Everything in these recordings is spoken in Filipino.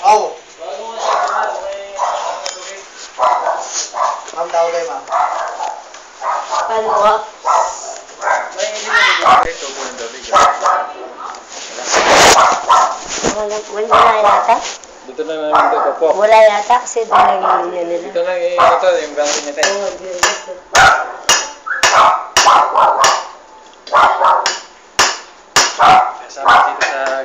Oo. Ma'am, tawag kayo, ma'am. Paano ko? Wala yata? Dito na namin ito po. Wala yata kasi doon naging nila. Dito lang ito, yung gamit niya tayo. Oo, dito. Kasama dito sa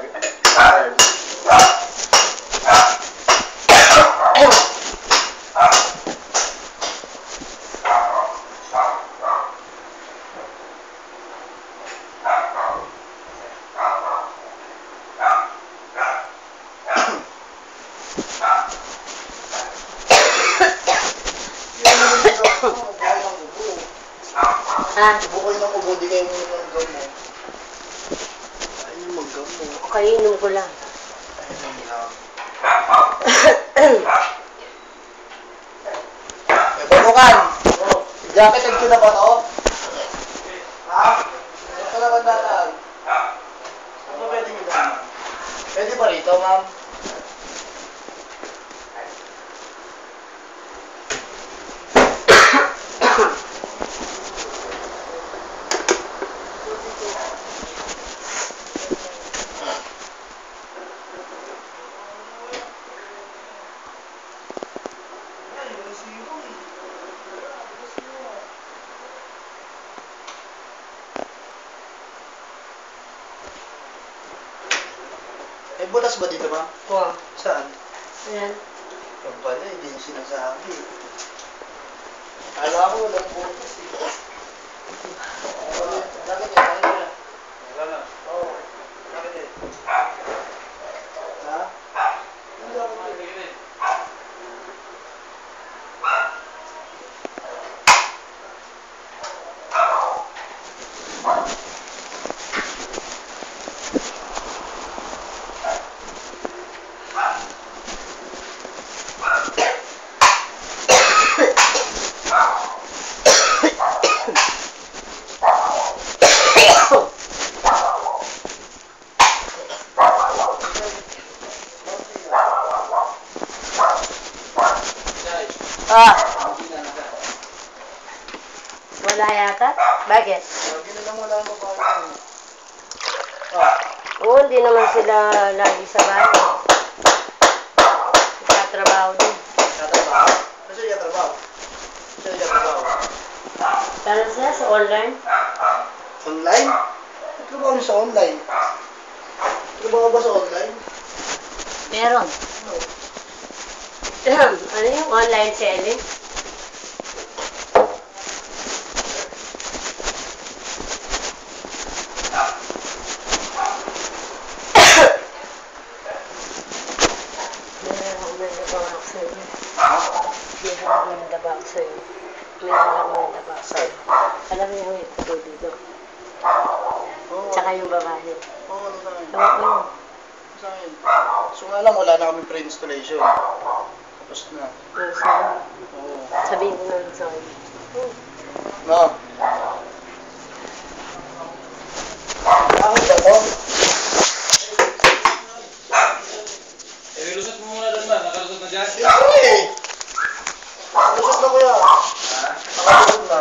Ha? Bukay ng ubo, di kayo muna ng gamo. Ayun yung mag-gamo. Kainom ko lang. Ayun lang. Eh, babukan! Jacket and na ba to? Ha? Saan ka naman dataan? Saan ba pwede nyo ba? Pwede ba rito, ma'am? May butas ba dito, ma'am? Oo. Saan? Ayan. Yung pala, hindi yung sinasabi. Alam ko, walang butas eh. Bakit yan? Wala na. Oo. Bakit yan? Ha? Hindi ako magiging. Ah. Wala yata? Bakit? Lagi na lang wala ang babae. Oo, hindi naman sila lagi sa bahay. Nagtatrabaho din. Tatrabaho? Kasi siya trabaho. Kasi siya trabaho. Pero siya sa online? Online? Trabaho niyo sa online? Trabaho ba sa online? Meron. No. Ano yung online selling? Alam niyo yung ito dito. Oo. Tsaka yung babae. Oo, ano sa akin? Oo. Sa akin. So nga lang, wala na kami pre-installation. Tapos na. Oo. Sabihin ko na sa akin. No. Bakit ba to? Lusot mo muna doon ba? Nakalusot na dyan? Siyempre! Lusot na kuya. Ha? Nakalusot na.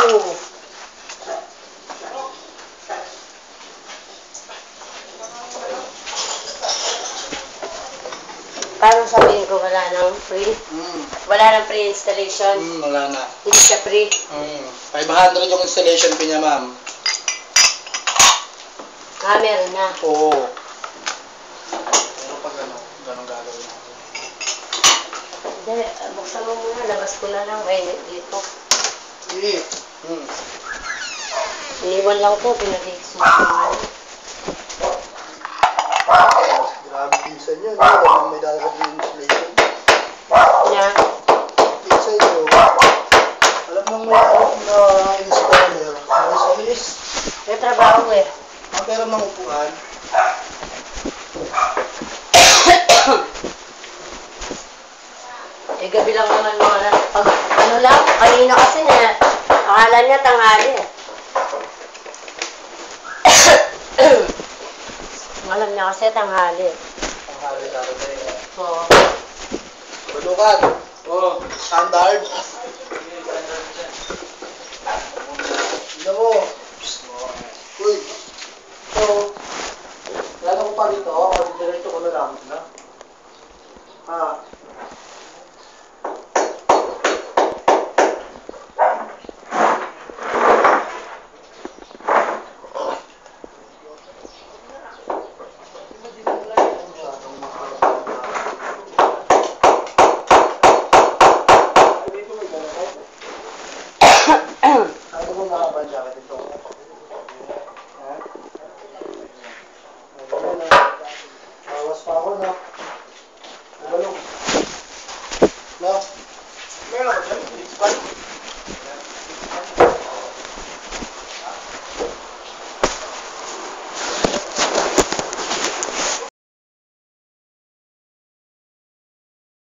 Oo. Paano sabihin ko wala nang free? Wala nang free installation? Wala na. Hindi siya free? 500 yung installation fee niya, ma'am. Ah, meron na. Oo. Pero pag gano'ng gagawin natin. Hindi, buksan mo muna. Labas ko na lang. Mainit dito. Sige. Iniwan lang to. Pinag-i-smart ko nga. Grabe pinsan nyo, no? Walang may dalag yung installation. Yan. Pinsan nyo. Alam nang may alam na installer. Alis-alis. May trabaho eh. Ang pera ng upuan. Eh, gabi lang naman mga pag ano lang, kanina kasi na, akala niya tanghali eh. Alam niya kasi tanghali. Tanghali. dapat tayo. Oo. Bulukan. Oo. Standard. Sige, standard dyan. Tignan mo.